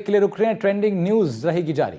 के लिए रुक रहे हैं, ट्रेंडिंग न्यूज रहेगी जारी।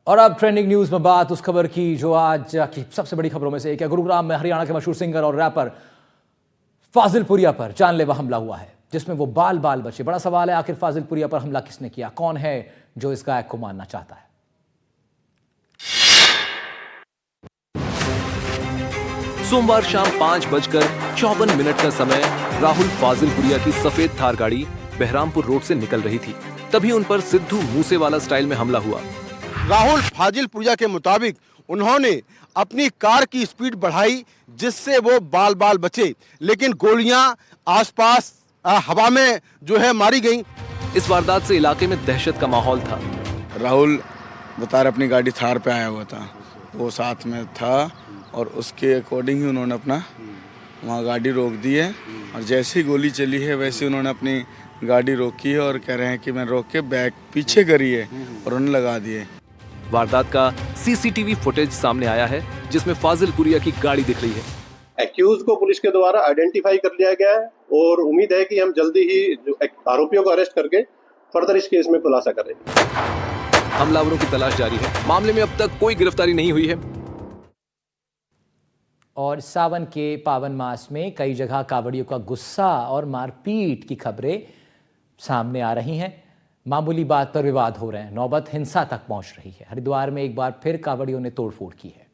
और अब ट्रेंडिंग न्यूज में बात उस खबर की जो आज की सबसे बड़ी खबरों में से एक है। गुरुग्राम में हरियाणा के मशहूर सिंगर और रैपर फाजिल पुरिया पर जानलेवा हमला हुआ है, जिसमें वो बाल बाल बचे। बड़ा सवाल है, आखिर फाजिल पुरिया पर हमला किसने किया? कौन है जो इस गायक को मारना चाहता है? सोमवार शाम 5:54 का समय राहुल फाजिल पुरिया की सफेद थार गाड़ी बहरामपुर रोड से निकल रही थी। तभी उन पर सिद्धू मूसेवाला स्टाइल में हमला हुआ। राहुल फाजिल पुरिया के मुताबिक उन्होंने अपनी कार की स्पीड बढ़ाई, जिससे वो बाल बाल बचे, लेकिन गोलियां आसपास हवा में जो है मारी गईं। इस वारदात से इलाके में दहशत का माहौल था। राहुल बता रहे अपनी गाड़ी थार पे आया हुआ था, वो साथ में था और उसके अकॉर्डिंग ही उन्होंने अपना वहाँ गाड़ी रोक दी है। और जैसे ही गोली चली है वैसे उन्होंने अपनी गाड़ी रोकी है और कह रहे हैं कि मैं रोक के बैक पीछे करी है और उन्होंने लगा दिए। वारदात का सीसीटीवी फुटेज सामने आया है, जिसमें फाजिल पुरिया की गाड़ी दिख रही है। एक्यूज को पुलिस के द्वारा आइडेंटिफाई कर लिया गया है और उम्मीद है कि हम जल्दी ही जो आरोपियों को अरेस्ट करके फर्दर इस केस में खुलासा करेंगे। हमलावरों की तलाश जारी है। मामले में अब तक कोई गिरफ्तारी नहीं हुई है। और सावन के पावन मास में कई जगह कांवड़ियों का गुस्सा और मारपीट की खबरें सामने आ रही हैं। मामूली बात पर विवाद हो रहे हैं, नौबत हिंसा तक पहुंच रही है। हरिद्वार में एक बार फिर कांवड़ियों ने तोड़फोड़ की है।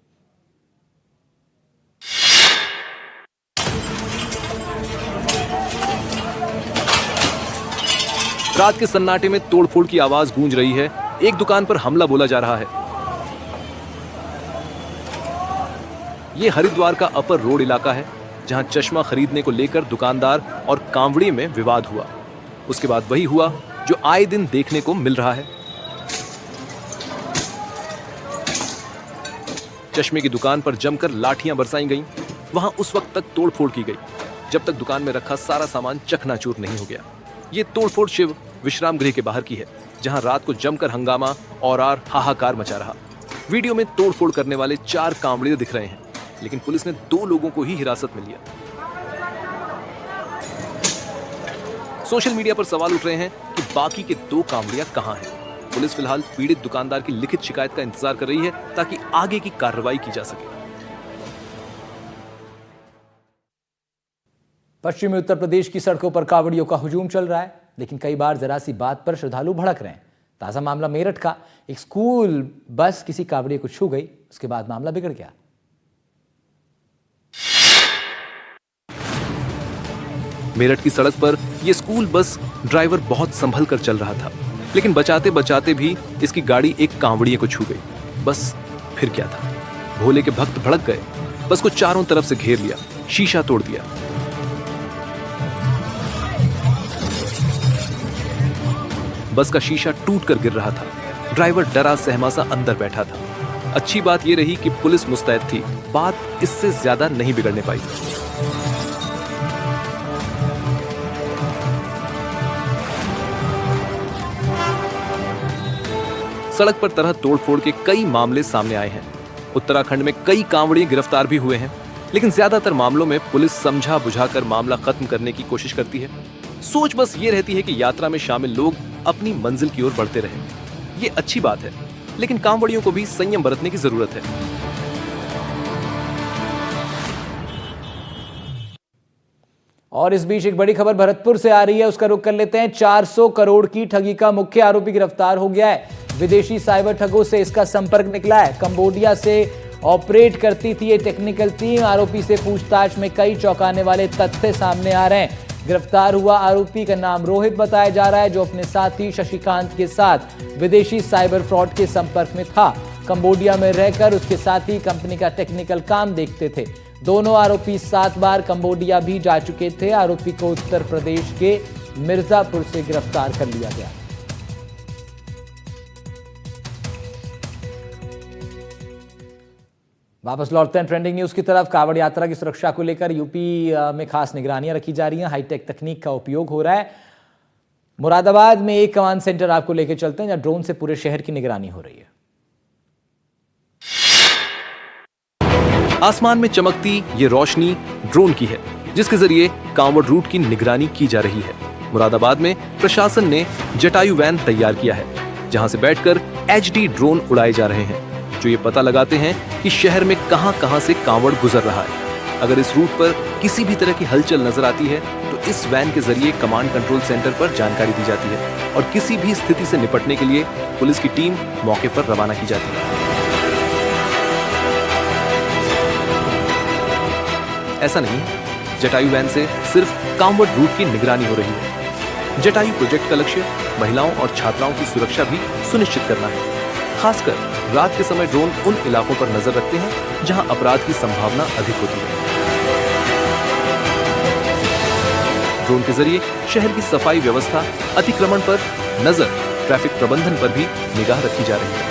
रात के सन्नाटे में तोड़फोड़ की आवाज गूंज रही है। एक दुकान पर हमला बोला जा रहा है। यह हरिद्वार का अपर रोड इलाका है, जहां चश्मा खरीदने को लेकर दुकानदार और कांवड़ी में विवाद हुआ। उसके बाद वही हुआ जो आए दिन देखने को मिल रहा है। चश्मे की दुकान पर जमकर लाठियां बरसाई गईं। वहां उस वक्त तक तोड़फोड़ की गई जब तक दुकान में रखा सारा सामान चकनाचूर नहीं हो गया। ये तोड़फोड़ शिव विश्राम गृह के बाहर की है, जहां रात को जमकर हंगामा और हाहाकार मचा रहा। वीडियो में तोड़फोड़ करने वाले 4 कांवड़िए दिख रहे हैं। लेकिन पुलिस ने 2 लोगों को ही हिरासत में लिया। सोशल मीडिया पर सवाल उठ रहे हैं कि बाकी के 2 कांवड़िया कहां हैं। पुलिस फिलहाल पीड़ित दुकानदार की लिखित शिकायत का इंतजार कर रही है ताकि आगे की कार्रवाई की जा सके। पश्चिमी उत्तर प्रदेश की सड़कों पर कांवड़ियों का हुजूम चल रहा है, लेकिन कई बार जरा सी बात पर श्रद्धालु भड़क रहे हैं। ताजा मामला मेरठ का। एक स्कूल बस किसी कांवड़िए को छू गई, उसके बाद मामला बिगड़ गया। मेरठ की सड़क पर यह स्कूल बस ड्राइवर बहुत संभल कर चल रहा था, लेकिन बचाते बचाते भी इसकी गाड़ी एक कांवड़िए को छू गई। बस फिर क्या था, भोले के भक्त भड़क गए, बस को चारों तरफ से घेर लिया, शीशा तोड़ दिया। बस का शीशा टूट कर गिर रहा था। ड्राइवर डरा सहमा सा अंदर बैठा था। अच्छी बात यह रही कि पुलिस मुस्तैद थी, बात इससे ज्यादा नहीं बिगड़ने पाई। सड़क पर तरह तोड़फोड़ के कई मामले सामने आए हैं। उत्तराखंड में कई कांवड़िए गिरफ्तार भी हुए हैं, लेकिन ज्यादातर मामलों में पुलिस समझा बुझाकर मामला खत्म करने की कोशिश करती है। सोच बस ये रहती है कि यात्रा में शामिल लोग अपनी मंजिल की ओर बढ़ते रहें। ये अच्छी बात है, लेकिन कांवड़ियों को भी संयम बरतने की जरूरत है। और इस बीच एक बड़ी खबर भरतपुर से आ रही है, उसका रुख कर लेते हैं। 400 करोड़ की ठगी का मुख्य आरोपी गिरफ्तार हो गया है। विदेशी साइबर ठगों से इसका संपर्क निकला है। कंबोडिया से ऑपरेट करती थी ये टेक्निकल टीम। आरोपी से पूछताछ में कई चौंकाने वाले तथ्य सामने आ रहे हैं। गिरफ्तार हुआ आरोपी का नाम रोहित बताया जा रहा है, जो अपने साथी शशिकांत के साथ विदेशी साइबर फ्रॉड के संपर्क में था। कंबोडिया में रहकर उसके साथी कंपनी का टेक्निकल काम देखते थे। दोनों आरोपी 7 बार कंबोडिया भी जा चुके थे। आरोपी को उत्तर प्रदेश के मिर्जापुर से गिरफ्तार कर लिया गया। वापस लौटते हैं ट्रेंडिंग न्यूज की तरफ। कांवड़ यात्रा की सुरक्षा को लेकर यूपी में खास निगरानियां रखी जा रही हैं। हाईटेक तकनीक का उपयोग हो रहा है। मुरादाबाद में एक कमांड सेंटर आपको लेकर चलते हैं, जहां ड्रोन से पूरे शहर की निगरानी हो रही है। आसमान में चमकती ये रोशनी ड्रोन की है, जिसके जरिए कांवड़ रूट की निगरानी की जा रही है। मुरादाबाद में प्रशासन ने जटायु वैन तैयार किया है, जहां से बैठकर HD ड्रोन उड़ाए जा रहे हैं, जो ये पता लगाते हैं कि शहर में कहां-कहां से कांवड़ गुजर रहा है। अगर इस रूट पर किसी भी तरह की हलचल नजर आती है तो इस वैन के जरिए कमांड कंट्रोल सेंटर पर जानकारी दी जाती है और किसी भी स्थिति से निपटने के लिए पुलिस की टीम मौके पर रवाना की जाती है। ऐसा नहीं, जटायु वैन से सिर्फ कांवड़ रूट की निगरानी हो रही है। जटायु प्रोजेक्ट का लक्ष्य महिलाओं और छात्राओं की सुरक्षा भी सुनिश्चित करना है। खासकर रात के समय ड्रोन उन इलाकों पर नजर रखते हैं जहां अपराध की संभावना अधिक होती है। ड्रोन के जरिए शहर की सफाई व्यवस्था, अतिक्रमण पर नजर, ट्रैफिक प्रबंधन पर भी निगाह रखी जा रही है।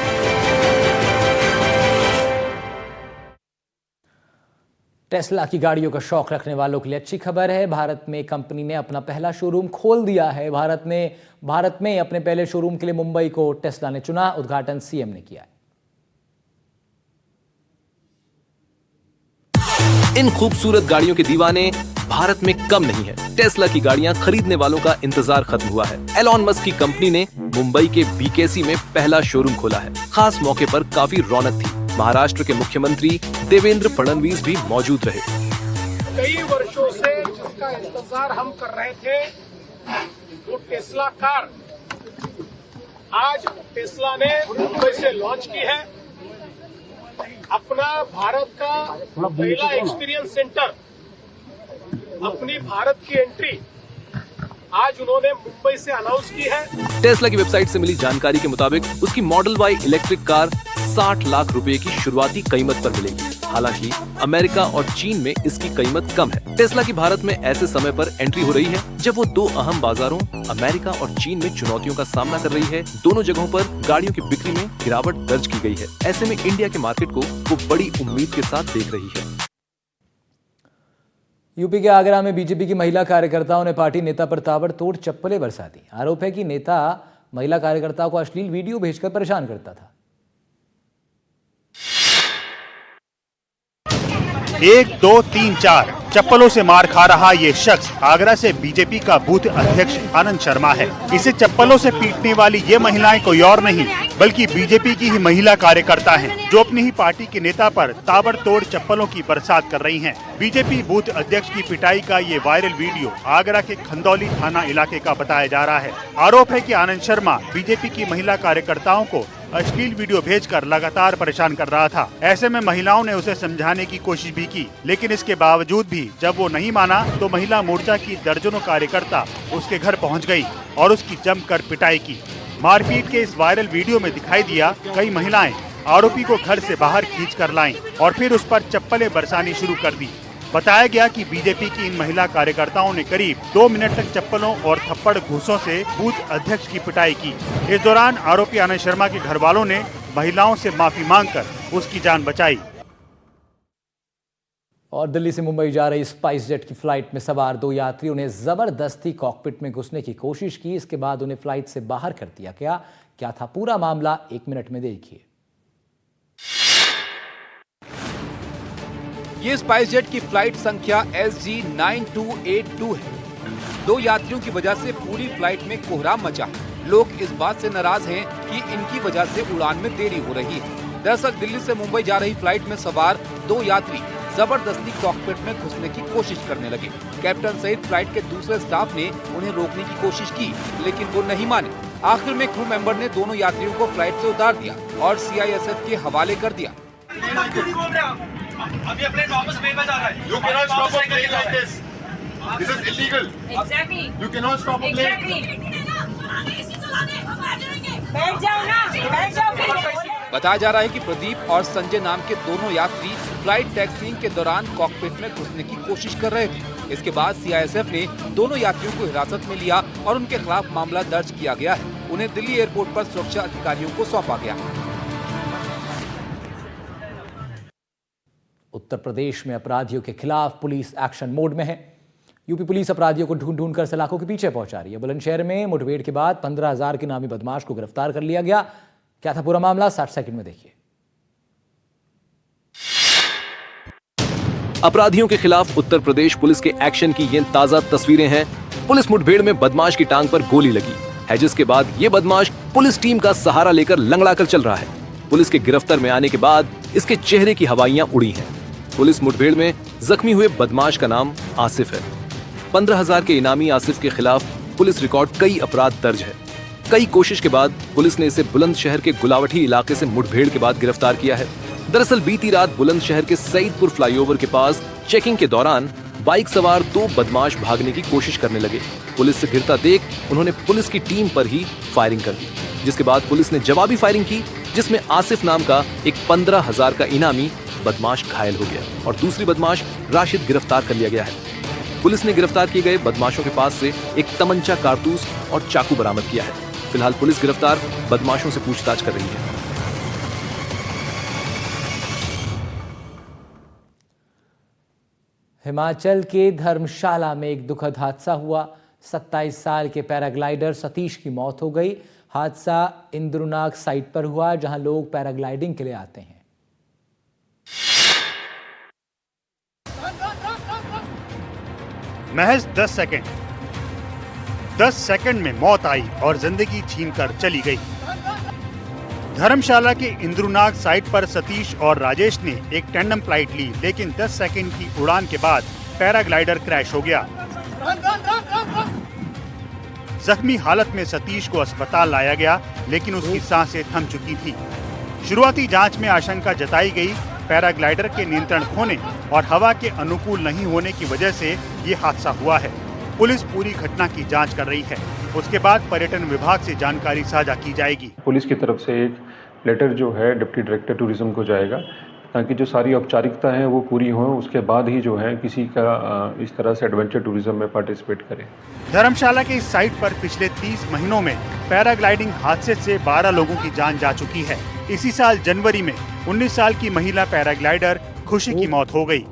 टेस्ला की गाड़ियों का शौक रखने वालों के लिए अच्छी खबर है। भारत में कंपनी ने अपना पहला शोरूम खोल दिया है। भारत में अपने पहले शोरूम के लिए मुंबई को टेस्ला ने चुना। उद्घाटन सीएम ने किया है। इन खूबसूरत गाड़ियों के दीवाने भारत में कम नहीं है। टेस्ला की गाड़ियां खरीदने वालों का इंतजार खत्म हुआ है। एलॉन मस्क की कंपनी ने मुंबई के BKC में पहला शोरूम खोला है। खास मौके पर काफी रौनक थी। महाराष्ट्र के मुख्यमंत्री देवेंद्र फडणवीस भी मौजूद रहे। कई वर्षों से जिसका इंतजार हम कर रहे थे, वो टेस्ला कार आज टेस्ला ने मुंबई से लॉन्च की है। अपना भारत का पहला एक्सपीरियंस सेंटर, अपनी भारत की एंट्री आज उन्होंने मुंबई से अनाउंस की है। टेस्ला की वेबसाइट से मिली जानकारी के मुताबिक उसकी model Y electric car 60 lakh रुपए की शुरुआती कीमत पर मिलेगी। हालांकि अमेरिका और चीन में इसकी कीमत कम है। टेस्ला की भारत में ऐसे समय पर एंट्री हो रही है जब वो 2 अहम बाजारों अमेरिका और चीन में चुनौतियों का सामना कर रही है। दोनों जगहों पर गाड़ियों की बिक्री में गिरावट दर्ज की गई है। ऐसे में इंडिया के मार्केट को वो बड़ी उम्मीद के साथ देख रही है। यूपी के आगरा में बीजेपी की महिला कार्यकर्ताओं ने पार्टी नेता पर ताबड़तोड़ चप्पलें बरसा दी। आरोप है कि नेता महिला कार्यकर्ताओं को अश्लील वीडियो भेजकर परेशान करता था। 1, 2, 3, 4 चप्पलों से मार खा रहा ये शख्स आगरा से बीजेपी का बूथ अध्यक्ष आनंद शर्मा है। इसे चप्पलों से पीटने वाली ये महिलाएं कोई और नहीं बल्कि बीजेपी की ही महिला कार्यकर्ता हैं, जो अपनी ही पार्टी के नेता पर ताबड़तोड़ चप्पलों की बरसात कर रही हैं। बीजेपी बूथ अध्यक्ष की पिटाई का ये वायरल वीडियो आगरा के खंदौली थाना इलाके का बताया जा रहा है। आरोप है कि आनंद शर्मा बीजेपी की महिला कार्यकर्ताओं को अश्लील वीडियो भेजकर लगातार परेशान कर रहा था। ऐसे में महिलाओं ने उसे समझाने की कोशिश भी की, लेकिन इसके बावजूद भी जब वो नहीं माना तो महिला मोर्चा की दर्जनों कार्यकर्ता उसके घर पहुंच गई और उसकी जमकर पिटाई की। मारपीट के इस वायरल वीडियो में दिखाई दिया कई महिलाएं आरोपी को घर से बाहर खींच कर लाईं और फिर उस पर चप्पलें बरसानी शुरू कर दी। बताया गया कि बीजेपी की इन महिला कार्यकर्ताओं ने करीब 2 मिनट तक चप्पलों और थप्पड़ घूंसों से बूथ अध्यक्ष की पिटाई की। इस दौरान आरोपी आनंद शर्मा के घर वालों ने महिलाओं से माफी मांगकर उसकी जान बचाई। और दिल्ली से मुंबई जा रही स्पाइस जेट की फ्लाइट में सवार 2 यात्रियों ने जबरदस्ती कॉकपिट में घुसने की कोशिश की। इसके बाद उन्हें फ्लाइट से बाहर कर दिया गया। क्या था पूरा मामला, 1 मिनट में देखिए। ये स्पाइस जेट की फ्लाइट संख्या SG 9282 है। 2 यात्रियों की वजह से पूरी फ्लाइट में कोहराम मचा। लोग इस बात से नाराज हैं कि इनकी वजह से उड़ान में देरी हो रही है। दरअसल दिल्ली से मुंबई जा रही फ्लाइट में सवार 2 यात्री जबरदस्ती कॉकपिट में घुसने की कोशिश करने लगे। कैप्टन सहित फ्लाइट के दूसरे स्टाफ ने उन्हें रोकने की कोशिश की, लेकिन वो नहीं माने। आखिर में क्रू मेंबर ने दोनों यात्रियों को फ्लाइट से उतार दिया और CISF के हवाले कर दिया। अभी अपने वापस प्लेन में जा रहा है। You cannot stop a plane like this. This is illegal. Exactly. You cannot stop a plane. बैठ जाओ ना, बैठ जाओ। बताया जा रहा है कि प्रदीप और संजय नाम के दोनों यात्री फ्लाइट टैक्सीइंग के दौरान कॉकपिट में घुसने की कोशिश कर रहे थे। इसके बाद CISF ने दोनों यात्रियों को हिरासत में लिया और उनके खिलाफ मामला दर्ज किया गया है। उन्हें दिल्ली एयरपोर्ट पर सुरक्षा अधिकारियों को सौंपा गया। उत्तर प्रदेश में अपराधियों के खिलाफ पुलिस एक्शन मोड में है। यूपी पुलिस अपराधियों को ढूंढ कर सलाखों के पीछे पहुंचा रही है। बुलंदशहर में मुठभेड़ के बाद 15,000 के नामी बदमाश को गिरफ्तार कर लिया गया। क्या था पूरा मामला, 60 सेकंड में देखिए। अपराधियों के खिलाफ उत्तर प्रदेश पुलिस के एक्शन की ये ताजा तस्वीरें हैं। पुलिस मुठभेड़ में बदमाश की टांग पर गोली लगी है, जिसके बाद ये बदमाश पुलिस टीम का सहारा लेकर लंगड़ा कर चल रहा है। पुलिस के गिरफ्तार में आने के बाद इसके चेहरे की हवाइयां उड़ी हैं। पुलिस मुठभेड़ में जख्मी हुए बदमाश का नाम आसिफ है। 15,000 के इनामी आसिफ के खिलाफ पुलिस रिकॉर्ड कई अपराध दर्ज है। कई कोशिश के बाद पुलिस ने इसे बुलंदशहर के गुलावटी इलाके से मुठभेड़ के बाद गिरफ्तार किया है। दरअसल बीती रात बुलंदशहर के सईदपुर फ्लाईओवर के पास चेकिंग के दौरान बाइक सवार 2 बदमाश भागने की कोशिश करने लगे। पुलिस से घिरता देख उन्होंने पुलिस की टीम पर ही फायरिंग कर दी, जिसके बाद पुलिस ने जवाबी फायरिंग की, जिसमें आसिफ नाम का एक 15,000 का इनामी बदमाश घायल हो गया और दूसरी बदमाश राशिद गिरफ्तार कर लिया गया है। पुलिस ने गिरफ्तार किए गए बदमाशों के पास से एक तमंचा, कारतूस और चाकू बरामद किया है। फिलहाल पुलिस गिरफ्तार बदमाशों से पूछताछ कर रही है। हिमाचल के धर्मशाला में एक दुखद हादसा हुआ। 27 साल के पैराग्लाइडर सतीश की मौत हो गई। हादसा इंद्रुनाग साइट पर हुआ, जहां लोग पैराग्लाइडिंग के लिए आते हैं। महज 10 सेकंड में मौत आई और जिंदगी छीनकर चली गई। धर्मशाला के इंद्रुनाग साइट पर सतीश और राजेश ने एक टैंडम फ्लाइट ली, लेकिन 10 सेकंड की उड़ान के बाद पैराग्लाइडर क्रैश हो गया। जख्मी हालत में सतीश को अस्पताल लाया गया, लेकिन उसकी सांसें थम चुकी थी। शुरुआती जांच में आशंका जताई गई पैराग्लाइडर के नियंत्रण खोने और हवा के अनुकूल नहीं होने की वजह से ये हादसा हुआ है। पुलिस पूरी घटना की जांच कर रही है। उसके बाद पर्यटन विभाग से जानकारी साझा की जाएगी। पुलिस की तरफ से एक लेटर जो है डिप्टी डायरेक्टर टूरिज्म को जाएगा, ताकि जो सारी औपचारिकता है वो पूरी हो, उसके बाद ही जो है किसी का इस तरह से एडवेंचर टूरिज्म में पार्टिसिपेट करे। धर्मशाला के इस साइट पर पिछले 30 महीनों में पैराग्लाइडिंग हादसे से 12 लोगों की जान जा चुकी है। इसी साल जनवरी में 19 साल की महिला पैराग्लाइडर खुशी की मौत हो गई।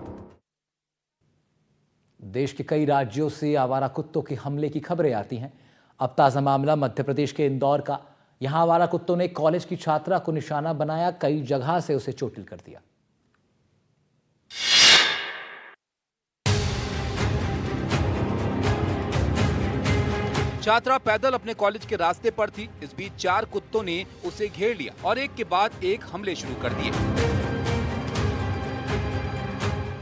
देश के कई राज्यों से आवारा कुत्तों के हमले की खबरें आती हैं। अब ताजा मामला मध्य प्रदेश के इंदौर का। यहां आवारा कुत्तों ने कॉलेज की छात्रा को निशाना बनाया, कई जगह से उसे चोटिल कर दिया। छात्रा पैदल अपने कॉलेज के रास्ते पर थी। इस बीच 4 कुत्तों ने उसे घेर लिया और एक के बाद एक हमले शुरू कर दिए।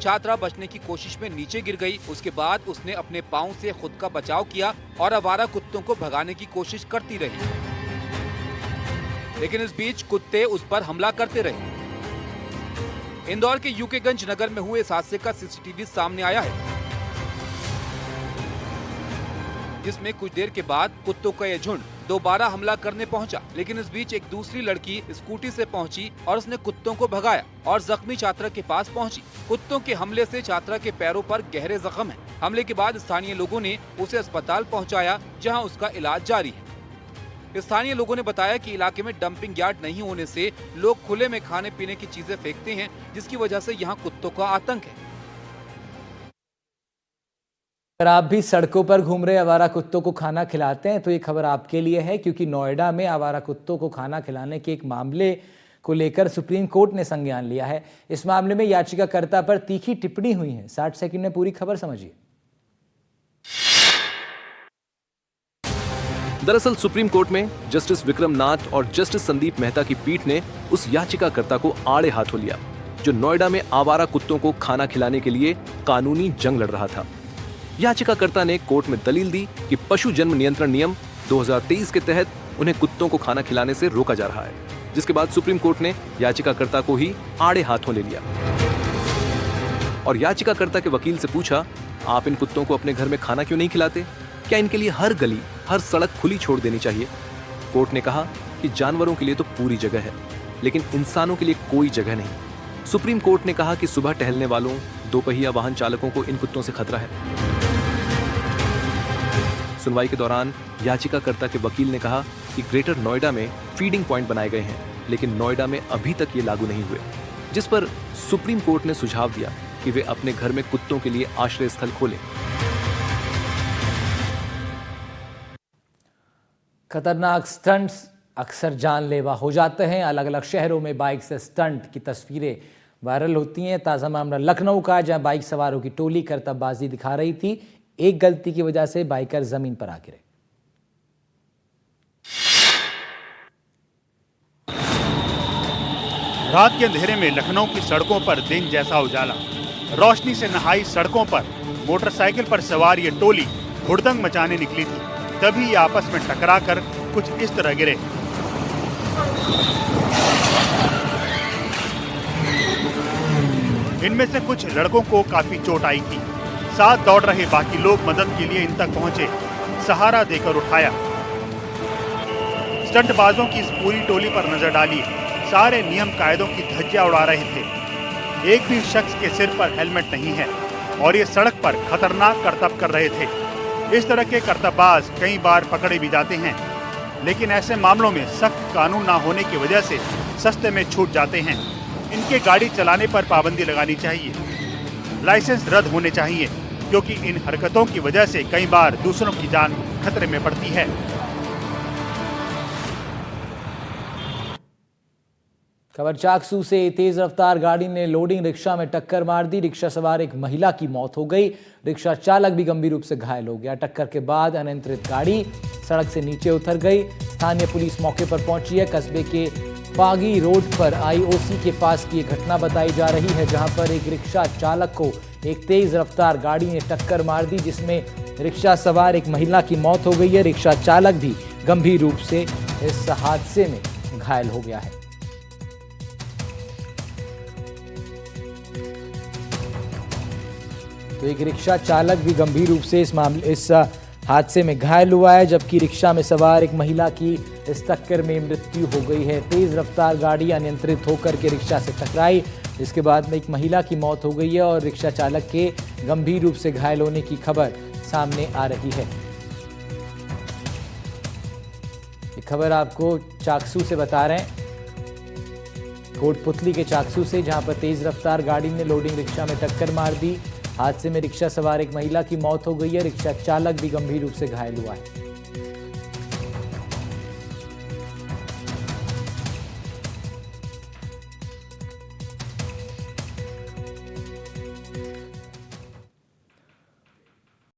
छात्रा बचने की कोशिश में नीचे गिर गई। उसके बाद उसने अपने पाँव से खुद का बचाव किया और आवारा कुत्तों को भगाने की कोशिश करती रही, लेकिन इस बीच कुत्ते उस पर हमला करते रहे। इंदौर के यूकेगंज नगर में हुए इस हादसे का सीसीटीवी सामने आया है, जिसमें कुछ देर के बाद कुत्तों का यह झुंड दोबारा हमला करने पहुंचा, लेकिन इस बीच एक दूसरी लड़की स्कूटी से पहुंची और उसने कुत्तों को भगाया और जख्मी छात्रा के पास पहुंची। कुत्तों के हमले से छात्रा के पैरों पर गहरे जख्म हैं। हमले के बाद स्थानीय लोगों ने उसे अस्पताल पहुंचाया, जहां उसका इलाज जारी है। स्थानीय लोगों ने बताया कि इलाके में डंपिंग यार्ड नहीं होने से लोग खुले में खाने पीने की चीजें फेंकते हैं, जिसकी वजह से यहाँ कुत्तों का आतंक है। अगर आप भी सड़कों पर घूम रहे आवारा कुत्तों को खाना खिलाते हैं तो ये खबर आपके लिए है, क्योंकि नोएडा में आवारा कुत्तों को खाना खिलाने के एक मामले को लेकर सुप्रीम कोर्ट ने संज्ञान लिया है। इस मामले में याचिकाकर्ता पर तीखी टिप्पणी हुई है। 60 सेकंड में पूरी खबर समझिए। दरअसल सुप्रीम कोर्ट में जस्टिस विक्रम नाथ और जस्टिस संदीप मेहता की पीठ ने उस याचिकाकर्ता को आड़े हाथों लिया, जो नोएडा में आवारा कुत्तों को खाना खिलाने के लिए कानूनी जंग लड़ रहा था। याचिकाकर्ता ने कोर्ट में दलील दी कि पशु जन्म नियंत्रण नियम 2023 के तहत उन्हें कुत्तों को खाना खिलाने से रोका जा रहा है, जिसके बाद सुप्रीम कोर्ट ने याचिकाकर्ता को ही आड़े हाथों ले लिया और याचिकाकर्ता के वकील से पूछा, आप इन कुत्तों को अपने घर में खाना क्यों नहीं खिलाते? क्या इनके लिए हर गली, हर सड़क खुली छोड़ देनी चाहिए? कोर्ट ने कहा कि जानवरों के लिए तो पूरी जगह है, लेकिन इंसानों के लिए कोई जगह नहीं। सुप्रीम कोर्ट ने कहा कि सुबह टहलने वालों, दोपहिया वाहन चालकों को इन कुत्तों से खतरा है। सुनवाई के दौरान याचिकाकर्ता के वकील ने कहा कि ग्रेटर नोएडा में फीडिंग पॉइंट बनाए गए हैं, लेकिन नोएडा में अभी तक ये लागू नहीं हुए, जिस पर सुप्रीम कोर्ट ने सुझाव दिया कि वे अपने घर में कुत्तों के लिए आश्रय स्थल खोलें। खतरनाक स्टंट्स अक्सर जानलेवा हो जाते हैं। अलग अलग शहरों में बाइक से स्टंट की तस्वीरें वायरल होती हैं। ताज़ा मामला लखनऊ का, जहां बाइक सवारों की टोली करतबबाजी दिखा रही थी। एक गलती की वजह से बाइकर जमीन पर आ गिरे। रात के अंधेरे में लखनऊ की सड़कों पर दिन जैसा उजाला। रोशनी से नहाई सड़कों पर मोटरसाइकिल पर सवार ये टोली हुड़दंग मचाने निकली थी। तभी ये आपस में टकराकर कुछ इस तरह गिरे। इनमें से कुछ लड़कों को काफी चोट आई थी। साथ दौड़ रहे बाकी लोग मदद के लिए इन तक पहुंचे, सहारा देकर उठाया। स्टंटबाजों की इस पूरी टोली पर नजर डाली। सारे नियम कायदों की धज्जियां उड़ा रहे थे। एक भी शख्स के सिर पर हेलमेट नहीं है और ये सड़क पर खतरनाक करतब कर रहे थे। इस तरह के करतबबाज कई बार पकड़े भी जाते हैं, लेकिन ऐसे मामलों में सख्त कानून ना होने की वजह से सस्ते में छूट जाते हैं। इनके गाड़ी चलाने पर पाबंदी लगानी चाहिए, लाइसेंस रद्द होने चाहिए, क्योंकि इन हरकतों की वजह से कई बार दूसरों की जान खतरे में पड़ती है। खबर चाकसू से। तेज रफ्तार गाड़ी ने लोडिंग रिक्शा में टक्कर मार दी। रिक्शा सवार एक महिला की मौत हो गई। रिक्शा चालक भी गंभीर रूप से घायल हो गया। टक्कर के बाद अनियंत्रित गाड़ी सड़क से नीचे उतर गई। स्थानीय पुलिस मौके पर पहुंची है। कस्बे के फागी रोड पर आईओसी के पास की घटना बताई जा रही है, जहां पर एक रिक्शा चालक को एक तेज रफ्तार गाड़ी ने टक्कर मार दी, जिसमें रिक्शा सवार एक महिला की मौत हो गई है। रिक्शा चालक भी गंभीर रूप से इस हादसे में घायल हो गया है। तो एक रिक्शा चालक भी गंभीर रूप से इस हादसे में घायल हुआ है, जबकि रिक्शा में सवार एक महिला की इस टक्कर में मृत्यु हो गई है। तेज रफ्तार गाड़ी अनियंत्रित होकर के रिक्शा से टकराई, जिसके बाद में एक महिला की मौत हो गई है और रिक्शा चालक के गंभीर रूप से घायल होने की खबर सामने आ रही है। ये खबर आपको चाकसू से बता रहे हैं, कोटपुतली के चाकसू से, जहां पर तेज रफ्तार गाड़ी ने लोडिंग रिक्शा में टक्कर मार दी। हादसे में रिक्शा सवार एक महिला की मौत हो गई है। रिक्शा चालक भी गंभीर रूप से घायल हुआ है।